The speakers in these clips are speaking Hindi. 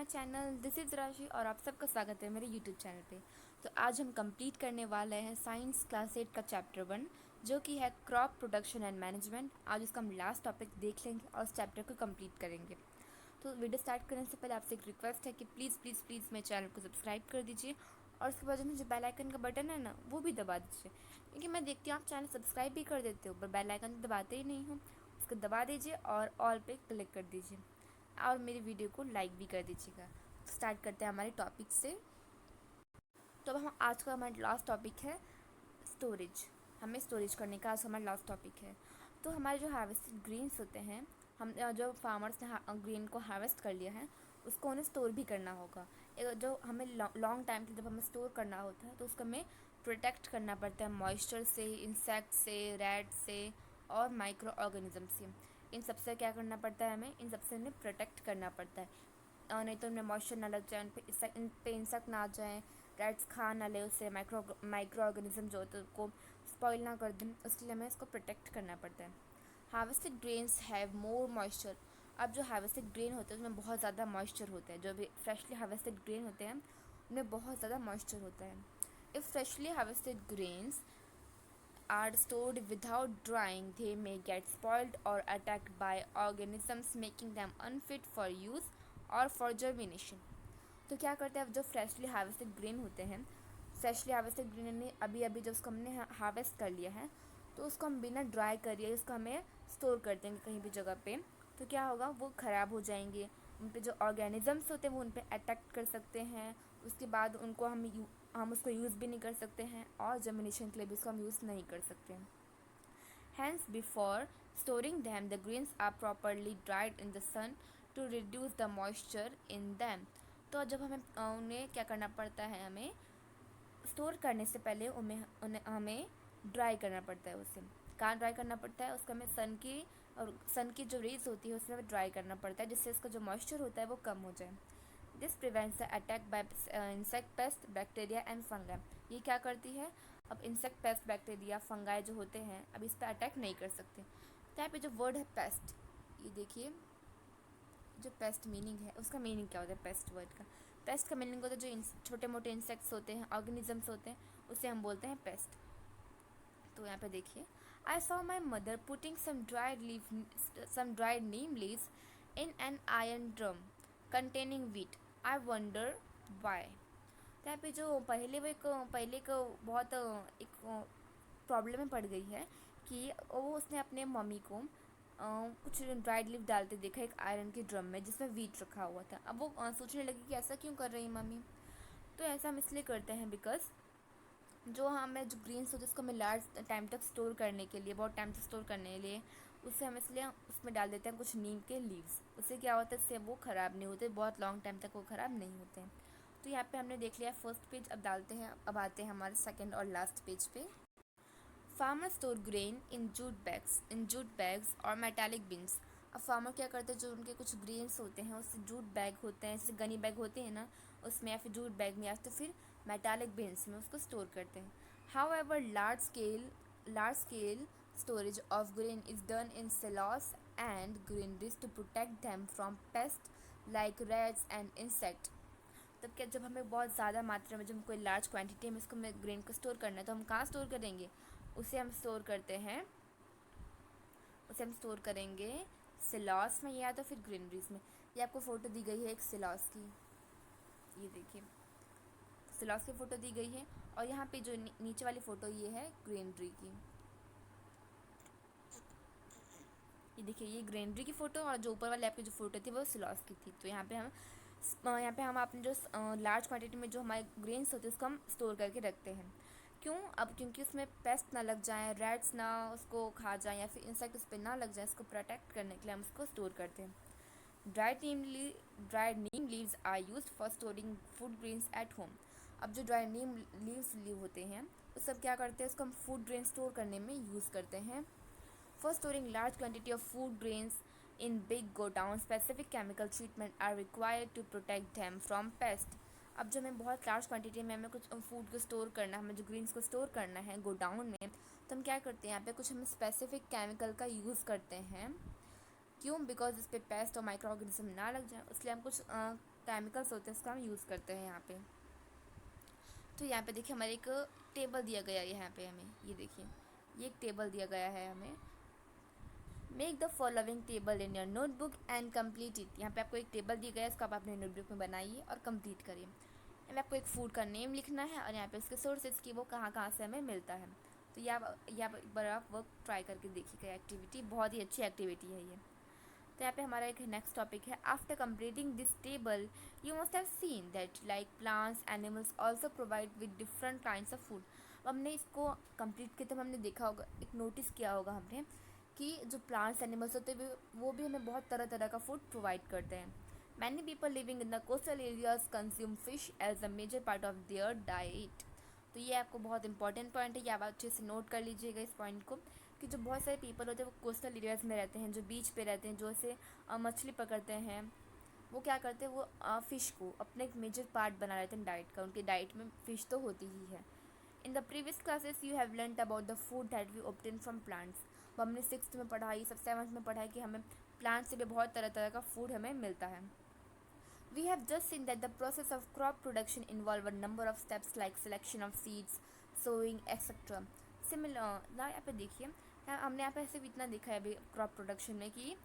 My channel. दिस इज़ राशि और आप सबका स्वागत है मेरे यूट्यूब चैनल पे। तो आज हम कंप्लीट करने वाले हैं साइंस क्लास 8 का चैप्टर 1, जो कि है क्रॉप प्रोडक्शन एंड मैनेजमेंट। आज उसका हम लास्ट टॉपिक देख लेंगे और उस चैप्टर को कंप्लीट करेंगे। तो वीडियो स्टार्ट करने से पहले आपसे एक रिक्वेस्ट है कि प्लीज़ प्लीज़ प्लीज़ मेरे चैनल को सब्सक्राइब कर दीजिए और उसके बाद में जो बेल आइकन का बटन है ना, वो भी दबा दीजिए, क्योंकि मैं देखती हूँ आप चैनल सब्सक्राइब भी कर देते हो पर बेल आइकन दबाते ही नहीं हो। उसको दबा दीजिए और ऑल पे क्लिक कर दीजिए और मेरी वीडियो को लाइक भी कर दीजिएगा। स्टार्ट करते हैं हमारे टॉपिक से। तो अब हम आज का हमारा लास्ट टॉपिक है स्टोरेज। हमें स्टोरेज करने का आज हमारा लास्ट टॉपिक है। तो हमारे जो हार्वेस्टेड ग्रेन्स होते हैं, हम जो फार्मर्स ने ग्रेन को हार्वेस्ट कर लिया है उसको उन्हें स्टोर भी करना होगा। जो हमें लॉन्ग टाइम के जब हमें स्टोर करना होता है तो उसको हमें प्रोटेक्ट करना पड़ता है मॉइस्चर से, इंसेक्ट से, रैट से और माइक्रो ऑर्गेनिज्म से। इन सबसे क्या करना पड़ता है, हमें इन सबसे उन्हें प्रोटेक्ट करना पड़ता है, और नहीं तो उन्हें मॉइस्चर ना लग जाए, इन पे इंसेक्ट ना आ जाए, रैट्स खा ना ले उससे, माइक्रो ऑर्गेनिज्म जो होते हैं उसको स्पॉइल ना कर दें, उसके लिए हमें इसको प्रोटेक्ट करना पड़ता है। Harvested grains have more moisture. अब जो हार्वेस्टेड ग्रेन होते हैं उसमें बहुत ज़्यादा मॉइस्चर होता है। जो भी फ्रेशली हार्वेस्टेड ग्रेन होते हैं उनमें बहुत ज़्यादा मॉइस्चर होता है। If freshly harvested grains are stored without drying, they may get spoiled or attacked by organisms, making them unfit for use or for germination. तो क्या करते हैं, अब जो फ्रेशली हार्वेस्टेड ग्रेन होते हैं, फ्रेशली हार्वेस्टेड ग्रेन ने अभी अभी जब उसको हमने हार्वेस्ट कर लिया है तो उसको हम बिना ड्राई करिए उसको हमें स्टोर कर देंगे कहीं भी जगह पे। तो क्या होगा, वो ख़राब हो जाएंगे, उन पे जो ऑर्गेनिजम्स होते हैं वो उन पे अटैक कर सकते हैं। उसके बाद उनको हम उसको यूज़ भी नहीं कर सकते हैं और जर्मिनेशन के लिए भी उसको हम यूज़ नहीं कर सकते हैं। Hence, before storing them, the grains are properly dried in the sun to reduce the moisture in them. तो जब उन्हें क्या करना पड़ता है, हमें स्टोर करने से पहले उन्हें हमें ड्राई करना पड़ता है। उसे कहाँ ड्राई करना पड़ता है, उसको हमें सन की जो रेज होती है उसमें हमें ड्राई करना पड़ता है, जिससे इसका जो मॉइस्चर होता है वो कम हो जाए। This prevents the attack by insect pest, bacteria and fungi. ये क्या करती है, अब इंसेक्ट पेस्ट, बैक्टीरिया, फंगाई जो होते हैं अब इस पर अटैक नहीं कर सकते। तो यहाँ पे जो वर्ड है पेस्ट, ये देखिए, जो पेस्ट मीनिंग है उसका मीनिंग क्या होता है। पेस्ट वर्ड का, पेस्ट का मीनिंग होता है जो छोटे मोटे इंसेक्ट्स होते हैं, ऑर्गेनिजम्स होते हैं, उसे हम बोलते हैं पेस्ट। तो यहाँ पे देखिए, I saw my mother putting some dried neem leaves in an iron drum containing wheat, I wonder why. तो यहाँ पे जो पहले एक बहुत एक प्रॉब्लम में पड़ गई है कि वो उसने अपने मम्मी को कुछ ड्राइड लीफ डालते देखा एक आयरन के ड्रम में जिसमें वीट रखा हुआ था। अब वो सोचने लगी कि ऐसा क्यों कर रही मम्मी। तो ऐसा हम इसलिए करते हैं बिकॉज जो हमें जो ग्रीन्स होते हैं उसको हमें लार्ज टाइम तक स्टोर करने के लिए, बहुत टाइम तक स्टोर करने के लिए उससे हम इसलिए उसमें डाल देते हैं कुछ नीम के लीव्स। उससे क्या होता है, इससे वो ख़राब नहीं होते, बहुत लॉन्ग टाइम तक वो ख़राब नहीं होते हैं। तो यहाँ पे हमने देख लिया फर्स्ट पेज। अब आते हैं हमारे सेकंड और लास्ट पेज पे। Farmer store grain in jute bags और मेटालिक बिन्स। अब फार्मर क्या करते हैं, जो उनके कुछ ग्रेन्स होते हैं उससे जूट बैग होते हैं, जैसे गनी बैग होते हैं ना, उसमें या फिर जूट बैग में या तो फिर मेटालिक बिन्स में उसको स्टोर करते हैं। However large scale storage of grain is done in silos and granaries to protect them from pest like rats and insect. तब क्या, जब हमें बहुत ज़्यादा मात्रा में, जब कोई लार्ज क्वांटिटी में इसको हमें ग्रेन को स्टोर करना है तो हम कहाँ स्टोर करेंगे, उसे हम स्टोर करते हैं, उसे हम स्टोर करेंगे सिलॉस में या तो फिर ग्रेनरीज में। ये आपको फ़ोटो दी गई है एक सिलॉस की, ये देखिए सिलॉस की फ़ोटो दी गई है, और यहाँ पे जो नीचे वाली फ़ोटो ये है ग्रेनरी की। ये देखिए, ये ग्रेनरी की फ़ोटो और जो ऊपर वाले आपकी जो फ़ोटो थी वो सिलॉस की थी। तो यहाँ पे हम अपने जो लार्ज क्वांटिटी में जो हमारे ग्रेन्स होते हैं उसको हम स्टोर करके रखते हैं। क्यों, अब क्योंकि उसमें पेस्ट ना लग जाए, रैट्स ना उसको खा जाए या फिर इंसेक्ट उस पर ना लग जाए, इसको प्रोटेक्ट करने के लिए हम उसको स्टोर करते हैं। Dried neem leaves are used for storing food grains at home. अब जो ड्राइड नीम लीव होते हैं वो सब क्या करते हैं, उसको हम फूड ग्रेन स्टोर करने में यूज़ करते हैं। For storing large quantity of food grains in big godown, specific chemical treatment are required to protect them from pest. अब जब हमें बहुत लार्ज क्वांटिटी में हमें कुछ फूड को स्टोर करना है, हमें जो ग्रीन्स को स्टोर करना है गोडाउन में, तो हम क्या करते हैं, यहाँ पे कुछ हम स्पेसिफिक केमिकल का यूज़ करते हैं। क्यों, बिकॉज इस पर पेस्ट और माइक्रो ऑर्गेनिज्म ना लग जाए, इसलिए हम कुछ केमिकल्स होते हैं उसका हम यूज़ करते हैं यहाँ पे। तो यहाँ पे देखिए हमारे एक टेबल दिया गया है, यहाँ पे हमें ये देखिए ये एक टेबल दिया गया है हमें। Make the following table in your notebook and complete it. यहाँ पे आपको एक टेबल दिया गया है, इसको आप अपने नोटबुक में बनाइए और कंप्लीट करिए। यहाँ पे आपको एक फूड का नेम लिखना है और यहाँ पे उसके सोर्सेज की वो कहाँ कहाँ से हमें मिलता है। तो यह एक बार आप वर्क ट्राई करके देखिएगा, एक्टिविटी बहुत ही अच्छी एक्टिविटी है ये। तो यहाँ पे हमारा एक नेक्स्ट टॉपिक है, after completing this table you must have seen that like plants animals also provide with different kinds of food. हमने इसको कंप्लीट किया तब हमने देखा होगा, एक नोटिस किया होगा हमने कि जो प्लांट्स एनिमल्स होते हैं वो भी हमें बहुत तरह तरह का फूड प्रोवाइड करते हैं। Many people living in the coastal areas consume fish as a major part of their diet. तो ये आपको बहुत इंपॉर्टेंट पॉइंट है, ये आप अच्छे से नोट कर लीजिएगा इस पॉइंट को, कि जो बहुत सारे पीपल होते हैं वो कोस्टल एरियाज़ में रहते हैं, जो बीच पे रहते हैं, जो ऐसे मछली पकड़ते हैं, वो क्या करते हैं, वो फ़िश को अपने एक मेजर पार्ट बना लेते हैं डाइट का। उनकी डाइट में फ़िश तो होती ही है। In the previous classes you have learned about the food that we obtain from plants. वो हमने 6th में पढ़ा, ये सब 7th में पढ़ा है कि हमें प्लांट से भी बहुत तरह तरह का फूड हमें मिलता है। We have just seen that the process of crop production involve a number of steps like selection of seeds, sowing, etc. Similar ना यहाँ पे देखिए, हमने यहाँ पे ऐसे भी इतना देखा है अभी क्रॉप प्रोडक्शन में कि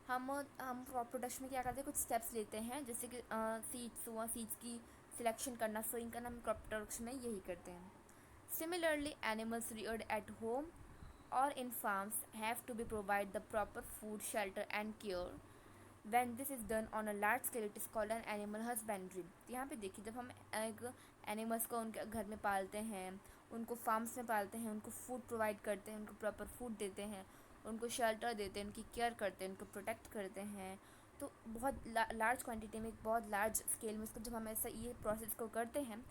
हम क्रॉप प्रोडक्शन में क्या करते हैं, कुछ स्टेप्स लेते हैं, जैसे कि सीड्स हुआ, सीड्स की सिलेक्शन करना, सोइंग करना, हम क्रॉप प्रोडक्शन में यही करते हैं। Similarly, animals reared at home or in farms have to be provide the proper food, shelter and care. When this is done on a large scale, it is called an animal husbandry. तो यहाँ पे देखिए, जब हम एक एनिमल्स को उनके घर में पालते हैं, उनको फार्म्स में पालते हैं, उनको फूड प्रोवाइड करते हैं, उनको प्रॉपर फूड देते हैं, उनको शेल्टर देते हैं, उनकी केयर करते हैं, उनको प्रोटेक्ट करते हैं, तो बहुत लार्ज क्वांटिटी में, बहुत लार्ज स्केल में उसको जब हम ऐसा ये प्रोसेस को करते हैं,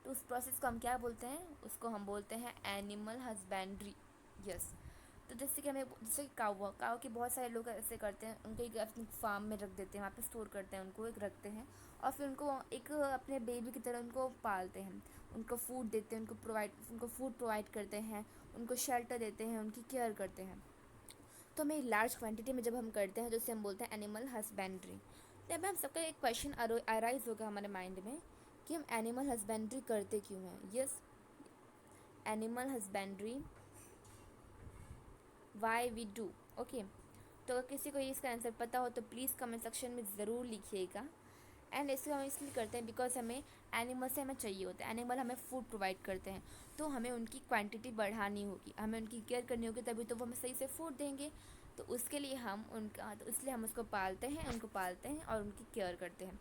तो उस प्रोसेस को हम क्या बोलते हैं, उसको हम बोलते हैं एनिमल हस्बेंड्री। यस। तो जैसे कि हमें, जैसे कि काव के बहुत सारे लोग ऐसे करते हैं, उनको एक अपनी फार्म में रख देते हैं, वहाँ पे स्टोर करते हैं, उनको एक रखते हैं और फिर उनको एक अपने बेबी की तरह उनको पालते हैं, उनको फूड देते हैं, उनको फूड प्रोवाइड करते हैं, उनको शेल्टर देते हैं, उनकी केयर करते हैं। तो हमें लार्ज क्वान्टिटी में जब हम करते हैं तो उसे हम बोलते हैं एनिमल हस्बेंड्री। तो अब हम सबका एक क्वेश्चन अराइज होगा हमारे माइंड में कि हम एनिमल हस्बेंड्री करते क्यों हैं। Yes, animal husbandry why we do. Okay, तो अगर किसी को इसका आंसर पता हो तो प्लीज़ कमेंट सेक्शन में ज़रूर लिखिएगा। एंड इसको हम इसलिए करते हैं बिकॉज हमें एनिमल से हमें चाहिए होता है, एनिमल हमें फूड प्रोवाइड करते हैं, तो हमें उनकी क्वांटिटी बढ़ानी होगी, हमें उनकी केयर करनी होगी, तभी तो वो हमें सही से फूड देंगे। तो उसके लिए तो इसलिए हम उसको पालते हैं, उनको पालते हैं और उनकी केयर करते हैं।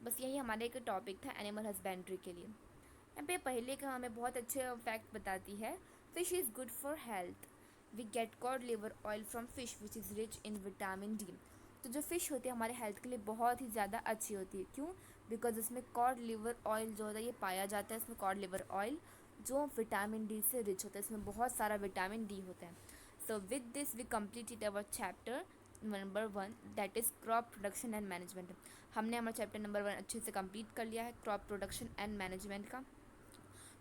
बस यही हमारा एक टॉपिक था एनिमल हस्बेंड्री के लिए। यहाँ पे पहले का हमें बहुत अच्छे फैक्ट बताती है, fish is good for health. We get cod liver oil from fish which is rich in vitamin D. तो जो फ़िश होती है हमारे हेल्थ के लिए बहुत ही ज़्यादा अच्छी होती है। क्यों? बिकॉज इसमें कॉड लिवर ऑयल जो होता है ये पाया जाता है, इसमें कॉड लिवर ऑयल जो विटामिन डी से रिच होता है, इसमें बहुत सारा विटामिन डी होता है। So with this we completed our chapter number 1 that is crop production and management. हमने हमारा चैप्टर नंबर 1 अच्छे से कंप्लीट कर लिया है क्रॉप प्रोडक्शन एंड मैनेजमेंट का।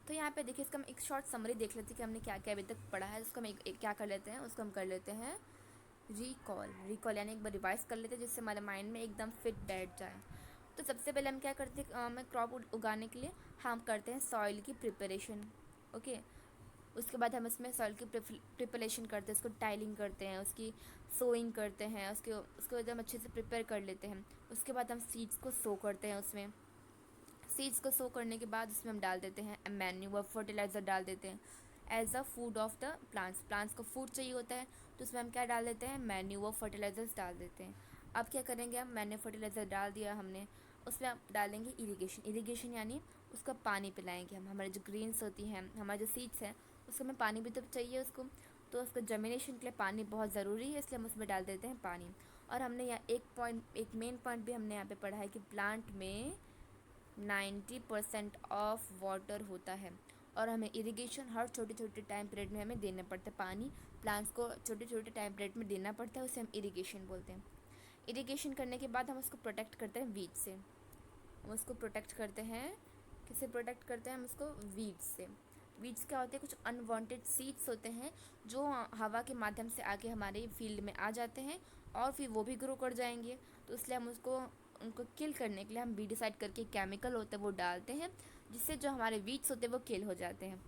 तो यहाँ पे देखिए, इसका हम एक शॉर्ट समरी देख लेते हैं कि हमने क्या क्या अभी तक पढ़ा है। उसको हम एक क्या कर लेते हैं, उसको हम कर लेते हैं रिकॉल यानी एक बार रिवाइज कर लेते हैं, जिससे हमारे माइंड में एकदम फिट बैठ जाए। तो सबसे पहले हम क्या करते हैं, हमें क्रॉप उगाने के लिए हम करते हैं सॉइल की प्रिपरेशन। ओके, उसके बाद हम इसमें सॉइल की प्रिपरेशन करते हैं, उसको टाइलिंग करते हैं, उसकी सोइंग करते हैं, उसको एकदम अच्छे से प्रिपेयर कर लेते हैं। उसके बाद हम सीड्स को सो करते हैं, उसमें सीड्स को सो करने के बाद उसमें हम डाल देते हैं मैन्यूअर फर्टिलाइज़र डाल देते हैं as a food of the plants को फूड चाहिए होता है, तो उसमें हम क्या डाल देते हैं, मैन्यूअर फर्टिलाइजर्स डाल देते हैं। अब क्या करेंगे, हम मैन्यूअर फर्टिलाइज़र डाल दिया हमने, उसमें आप डालेंगे इरीगेशन यानी उसका पानी पिलाएंगे हम। हमारे जो ग्रीन्स होती हैं, हमारे जो सीड्स हैं, उसको हमें पानी भी तो चाहिए उसको, तो उसको जर्मिनेशन के लिए पानी बहुत ज़रूरी है, इसलिए हम उसमें डाल देते हैं पानी। और हमने यहाँ एक मेन पॉइंट भी हमने यहाँ पे पढ़ा है कि प्लांट में 90% ऑफ वाटर होता है और हमें इरिगेशन हर छोटे छोटे टाइम पीरियड में हमें देना पड़ता है, पानी प्लांट्स को छोटे छोटे टाइम पीरियड में देना पड़ता है, उसे हम इरिगेशन बोलते हैं। इरिगेशन करने के बाद हम उसको प्रोटेक्ट करते हैं वीड से। हम उसको प्रोटेक्ट करते हैं, किससे प्रोटेक्ट करते हैं हम उसको, वीड्स से। वीड्स क्या होते हैं, कुछ अनवांटेड सीड्स होते हैं जो हवा के माध्यम से आके हमारे फील्ड में आ जाते हैं और फिर वो भी ग्रो कर जाएंगे, तो इसलिए हम उसको उनको किल करने के लिए हम वीडिसाइड करके केमिकल होता है वो डालते हैं, जिससे जो हमारे वीड्स होते हैं वो किल हो जाते हैं।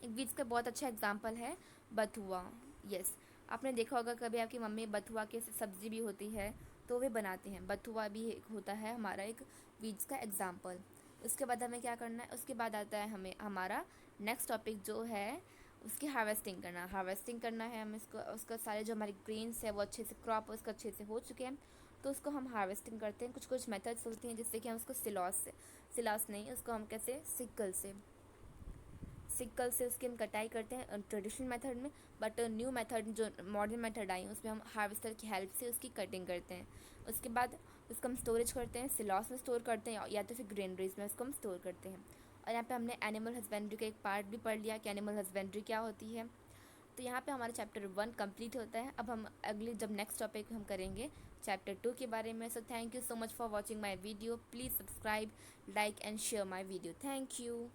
एक वीड्स का बहुत अच्छा एग्जांपल है बथुआ। यस, आपने देखा होगा कभी आपकी मम्मी बथुआ की सब्ज़ी भी होती है तो वे बनाते हैं, बथुआ भी एक होता है हमारा एक वीड्स का एग्जांपल। उसके बाद हमें क्या करना है, उसके बाद आता है हमें हमारा नेक्स्ट टॉपिक जो है उसकी हार्वेस्टिंग करना है हमें। इसको उसका सारे जो हमारे ग्रेन्स है वो अच्छे से क्रॉप उसका अच्छे से हो चुके हैं, तो उसको हम हार्वेस्टिंग करते हैं। कुछ कुछ मेथड्स होती हैं जिससे कि हम उसको सिलॉस नहीं, उसको हम कैसे सिक्कल से उसकी हम कटाई करते हैं ट्रेडिशनल मेथड में। बट न्यू मेथड जो मॉडर्न मेथड आई है उसमें हम हार्वेस्टर की हेल्प से उसकी कटिंग करते हैं। उसके बाद उसको हम स्टोरेज करते हैं, सिलॉस में स्टोर करते हैं या तो फिर ग्रेनरीज में उसको हम स्टोर करते हैं। और यहाँ पे हमने एनिमल हस्बेंड्री का एक पार्ट भी पढ़ लिया कि एनिमल हस्बेंड्री क्या होती है। तो यहाँ पे हमारा चैप्टर 1 कंप्लीट होता है। अब हम अगले जब नेक्स्ट टॉपिक हम करेंगे चैप्टर 2 के बारे में। So thank you so much for watching my video. Please subscribe, like and share my video. Thank you.